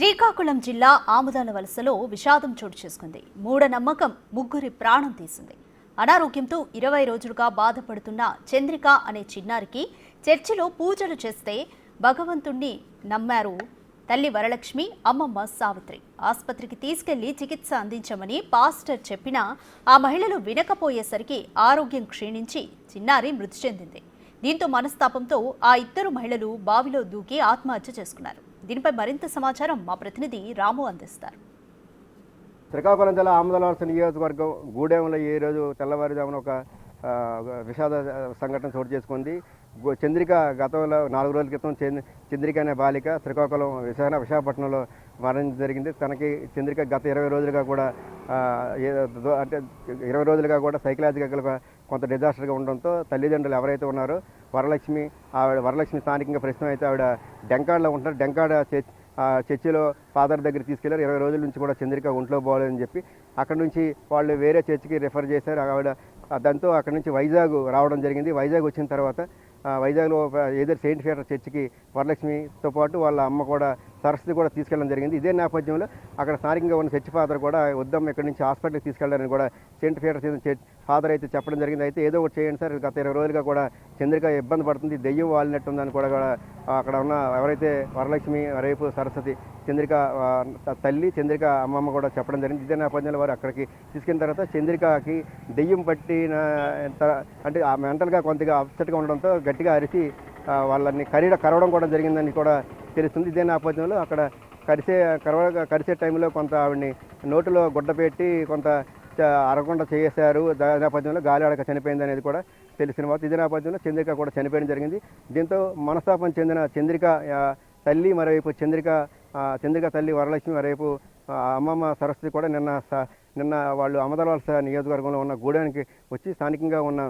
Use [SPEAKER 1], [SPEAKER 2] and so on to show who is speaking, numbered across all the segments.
[SPEAKER 1] శ్రీకాకుళం జిల్లా ఆముదాల వలసలో విషాదం చోటు చేసుకుంది. మూఢనమ్మకం ముగ్గురి ప్రాణం తీసింది. అనారోగ్యంతో 20 రోజులుగా బాధపడుతున్న చంద్రిక అనే చిన్నారికి చర్చిలో పూజలు చేస్తే భగవంతుణ్ణి నమ్మారు తల్లి వరలక్ష్మి, అమ్మమ్మ సావిత్రి. ఆసుపత్రికి తీసుకెళ్లి చికిత్స అందించమని పాస్టర్ చెప్పినా ఆ మహిళలు వినకపోయేసరికి ఆరోగ్యం క్షీణించి చిన్నారి మృతి చెందింది. దీంతో మనస్తాపంతో ఆ ఇద్దరు మహిళలు బావిలో దూకి ఆత్మహత్య చేసుకున్నారు. దీనిపై మరింత సమాచారం మా ప్రతినిధి రాము అందిస్తారు.
[SPEAKER 2] శ్రీకాకుళం జిల్లా ఆముదాల వలస నియోజకవర్గం గూడెంలో ఈ రోజు తెల్లవారుజామున ఒక విషాద సంఘటన చోటు చేసుకుంది. చంద్రిక గతంలో 4 రోజుల క్రితం చంద్రిక అనే బాలిక శ్రీకాకుళం విశాఖపట్నంలో మరణం జరిగింది. తనకి చంద్రిక గత 20 రోజులుగా కూడా అంటే 20 రోజులుగా కూడా సైకలాజికల్గా కొంత డిజాస్టర్గా ఉండడంతో తల్లిదండ్రులు ఎవరైతే ఉన్నారో వరలక్ష్మి స్థానికంగా ప్రస్తుతం అయితే ఆవిడ డెంకాడ్లో ఉంటున్నారు. డెంకాడ్ చర్చిలో ఫాదర్ దగ్గర తీసుకెళ్లారు. 20 రోజుల నుంచి కూడా చంద్రిక ఒంట్లో పోలేదని చెప్పి అక్కడ నుంచి వాళ్ళు వేరే చర్చికి రిఫర్ చేశారు. ఆవిడ దాంతో అక్కడ నుంచి వైజాగ్ రావడం జరిగింది. వైజాగ్ వచ్చిన తర్వాత వైజాగ్లో ఏదో సెయింట్ పీటర్ చర్చికి వరలక్ష్మితో పాటు వాళ్ళ అమ్మ కూడా సరస్వతి కూడా తీసుకెళ్ళడం జరిగింది. ఇదే నేపథ్యంలో అక్కడ స్థానికంగా ఉన్న చర్చి ఫాదర్ కూడా వద్దమ్మ ఇక్కడి నుంచి హాస్పిటల్కి తీసుకెళ్లారని కూడా సెయింట్ పీటర్ ఫాదర్ అయితే చెప్పడం జరిగింది. అయితే ఏదో ఒకటి చేయండి సార్, గత 20 రోజులుగా కూడా చంద్రిక ఇబ్బంది పడుతుంది, దెయ్యం వాలినట్టుందని కూడా అక్కడ ఉన్న ఎవరైతే వరలక్ష్మి, రేపు సరస్వతి, చంద్రిక తల్లి, చంద్రిక అమ్మమ్మ కూడా చెప్పడం జరిగింది. ఇదే నేపథ్యంలో వారు అక్కడికి తీసుకెళ్ళిన తర్వాత చంద్రికకి దెయ్యం పట్టిన అంటే మెంటల్గా కొంతగా అప్సెట్గా ఉండడంతో గట్టిగా అరిచి వాళ్ళని కరవడం కూడా జరిగిందని కూడా తెలుస్తుంది. ఇదే నేపథ్యంలో అక్కడ కరిసే టైంలో కొంత ఆవిడని నోటిలో గుడ్డ పెట్టి కొంత అరగకుండా చేశారు. నేపథ్యంలో గాలి ఆడక చనిపోయింది అనేది కూడా తెలిసిన వాత. ఇదే నేపథ్యంలో చంద్రిక కూడా చనిపోయడం జరిగింది. దీంతో మనస్తాపం చెందిన చంద్రిక తల్లి, మరోవైపు చంద్రిక తల్లి వరలక్ష్మి, మరోవైపు అమ్మమ్మ సరస్వతి కూడా నిన్న వాళ్ళు ఆముదాల వలస నియోజకవర్గంలో ఉన్న గూడెంకి వచ్చి స్థానికంగా ఉన్న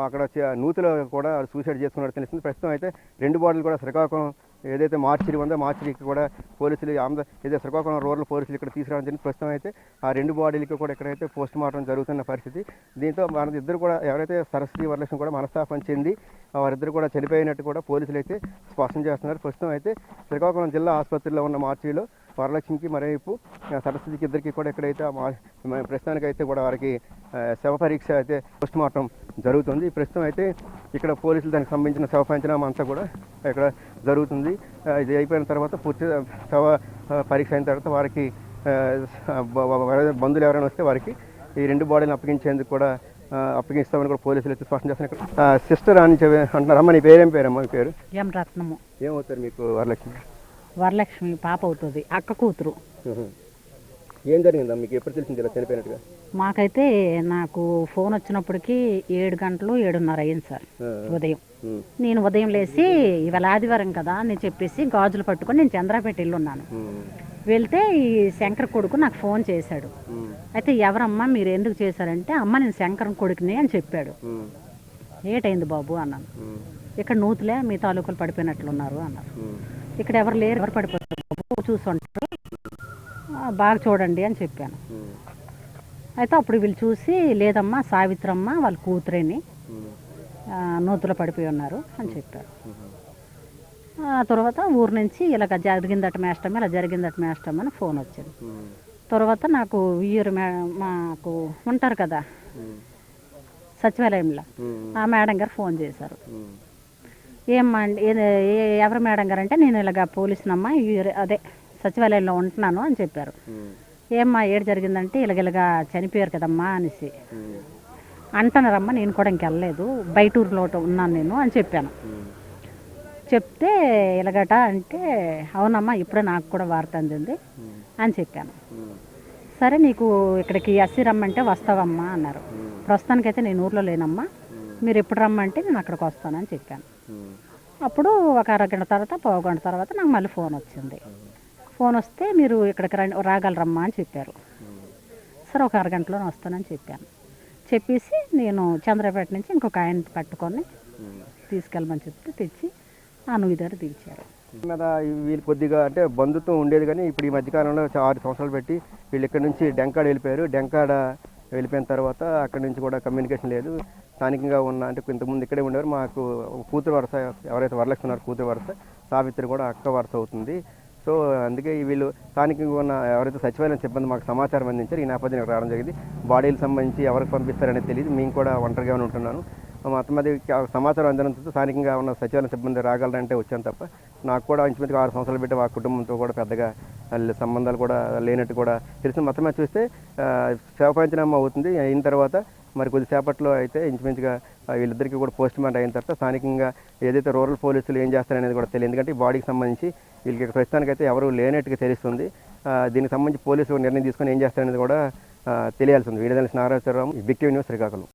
[SPEAKER 2] అక్కడ నూతిలో కూడా సూసైడ్ చేసుకున్నట్టు తెలుస్తుంది. ప్రస్తుతం అయితే 2 బాడీలు కూడా శ్రీకాకుళం ఏదైతే మార్చిరి ఉందో మార్చిరికి కూడా పోలీసులు ఏదైతే శ్రీకాకుళం రూరల్ పోలీసులు ఇక్కడ తీసుకురావడం జరిగింది. ప్రస్తుతం అయితే ఆ 2 బాడీలకి కూడా ఇక్కడైతే పోస్ట్ మార్టం జరుగుతున్న పరిస్థితి. దీంతో మన ఇద్దరు కూడా ఎవరైతే సరస్వతి, వరలక్ష్మి కూడా మనస్తాపం చెంది వారిద్దరు కూడా చనిపోయినట్టు కూడా పోలీసులు అయితే స్పష్టం చేస్తున్నారు. ప్రస్తుతం అయితే శ్రీకాకుళం జిల్లా ఆసుపత్రిలో ఉన్న మార్చిలో వరలక్ష్మికి, మరోవైపు సరస్వతికి ఇద్దరికి కూడా ఎక్కడైతే ప్రస్తుతానికి అయితే కూడా వారికి శవ పరీక్ష అయితే పోస్ట్ మార్టం జరుగుతుంది. ప్రస్తుతం అయితే ఇక్కడ పోలీసులు దానికి సంబంధించిన శవ పంచనామా అంతా కూడా ఇక్కడ జరుగుతుంది. ఇది అయిపోయిన తర్వాత పూర్తి శవ పరీక్ష అయిన తర్వాత వారికి బంధువులు ఎవరైనా వస్తే వారికి ఈ 2 బాడీలను అప్పగించేందుకు కూడా అప్పగిస్తామని కూడా పోలీసులు అయితే స్పష్టం చేస్తున్నారు. సిస్టర్ అని అంటున్నారు. అమ్మ నీ పేరేం పేరమ్మా? మీ పేరు
[SPEAKER 3] ఎం రత్నము.
[SPEAKER 2] ఏమవుతారు మీకు? వరలక్ష్మి.
[SPEAKER 3] వరలక్ష్మి పాప అవుతుంది, అక్క కూతురు.
[SPEAKER 2] ఏం జరిగిందా మీకు? ఎప్పుడు తెలిసింది ఇలా చనిపోయినట్టుగా?
[SPEAKER 3] మాకైతే నాకు ఫోన్ వచ్చినప్పటికీ 7 గంటలు 7:30 అయ్యింది సార్ ఉదయం. నేను ఉదయం లేచి ఇవాళ ఆదివారం కదా అని చెప్పేసి గాజులు పట్టుకొని నేను చంద్రాపేట వెళ్ళున్నాను. వెళ్తే ఈ శంకర్ కొడుకు నాకు ఫోన్ చేశాడు. అయితే ఎవరమ్మా మీరు ఎందుకు చేశారంటే, అమ్మ నేను శంకర్ కొడుకుని అని చెప్పాడు. ఏటైంది బాబు అన్నాను. ఇక్కడ నూతులే మీ తాలూకులు పడిపోయినట్లున్నారు అన్నారు. ఇక్కడ ఎవరు లేరు, ఎవరు పడిపోతారు బాబు చూసుంటారు, బాగా చూడండి అని చెప్పాను. అయితే అప్పుడు వీళ్ళు చూసి లేదమ్మా సావిత్రమ్మ వాళ్ళ కూతురేని నూతులో పడిపోయి ఉన్నారు అని చెప్పారు. ఆ తర్వాత ఊరు నుంచి ఇలా జరిగిందట మేస్టమ్, ఇలా జరిగిందట మేస్టమ్ అని ఫోన్ వచ్చింది. తర్వాత నాకు మాకు ఉంటారు కదా సచివాలయంలో, ఆ మేడం గారు ఫోన్ చేశారు. ఏమ్మా ఎవరు మేడం గారు అంటే, నేను ఇలాగ పోలీసునమ్మా అదే సచివాలయంలో ఉంటున్నాను అని చెప్పారు. ఏమ్మా ఏడు జరిగిందంటే, ఇలాగ చనిపోయారు కదమ్మా అనేసి అంటున్నారమ్మా. నేను కూడా ఇంకెళ్ళలేదు, బయట ఊరిలో ఉన్నాను నేను అని చెప్పాను. చెప్తే ఇలాగట అంటే, అవునమ్మా ఇప్పుడే నాకు కూడా వార్త అందింది అని చెప్పాను. సరే నీకు ఇక్కడికి ఎస్సీ రమ్మంటే వస్తావమ్మా అన్నారు. ప్రస్తుతానికైతే నేను ఊర్లో లేనమ్మా, మీరు ఎప్పుడు రమ్మంటే నేను అక్కడికి వస్తానని చెప్పాను. అప్పుడు ఒక అరగంట తర్వాత, పావుగంట తర్వాత నాకు మళ్ళీ ఫోన్ వచ్చింది. ఫోన్ వస్తే మీరు ఇక్కడికి రాగలరమ్మా అని చెప్పారు. సరే ఒక అరగంటలోనే వస్తానని చెప్పాను. చెప్పేసి నేను చంద్రపేట నుంచి ఇంకొక ఆయన పట్టుకొని తీసుకెళ్ళమని చెప్తే తెచ్చి ఆ నువ్వు దగ్గర దించారు.
[SPEAKER 2] వీళ్ళు కొద్దిగా అంటే బంధుత్వం ఉండేది, కానీ ఇప్పుడు ఈ మధ్యకాలంలో 6 సంవత్సరాలు పెట్టి వీళ్ళు ఇక్కడ నుంచి డెంకాడ వెళ్ళిపోయారు. డెంకాడ వెళ్ళిపోయిన తర్వాత అక్కడి నుంచి కూడా కమ్యూనికేషన్ లేదు. స్థానికంగా ఉన్న అంటే ఇంతకుముందు ఇక్కడే ఉండేవారు. మాకు కూతురు వరుస ఎవరైతే వరలక్ష్మి ఉన్నారో కూతురు వరుస, సావిత్రి కూడా అక్క వరుస అవుతుంది. సో అందుకే వీళ్ళు స్థానికంగా ఉన్న ఎవరైతే సచివాలయం సిబ్బంది మాకు సమాచారం అందించారు, ఈ నేపథ్యం ఇక్కడ రావడం జరిగింది. బాడీలకు సంబంధించి ఎవరికి పంపిస్తారనేది తెలియదు, మేము కూడా ఒంటరిగానే ఉంటున్నాను. మొత్తం అది సమాచారం అందడంతో స్థానికంగా ఉన్న సచివాలయం సిబ్బంది రాగలరంటే వచ్చాను తప్ప నాకు కూడా ఇంచుమించుగా 6 సంవత్సరాలు పెట్టి ఆ కుటుంబంతో కూడా పెద్దగా సంబంధాలు కూడా లేనట్టు కూడా తెలిసిన. మొత్తం మీద చూస్తే శవ పంచనామా అవుతుంది, అయిన తర్వాత మరి కొద్దిసేపట్లో అయితే ఇంచుమించుగా వీళ్ళిద్దరికీ కూడా పోస్ట్ మార్టం అయిన తర్వాత స్థానికంగా ఏదైతే రూరల్ పోలీసులు ఏం చేస్తారనేది కూడా తెలియదు. ఎందుకంటే ఈ బాడీకి సంబంధించి వీళ్ళకి ప్రస్తుతానికైతే ఎవరు లేనట్టుగా తెలుస్తుంది. దీనికి సంబంధించి పోలీసులు నిర్ణయం తీసుకొని ఏం చేస్తారనేది కూడా తెలియాల్సి ఉంది. Video Nagarajarao, big TV news, Srikakulam.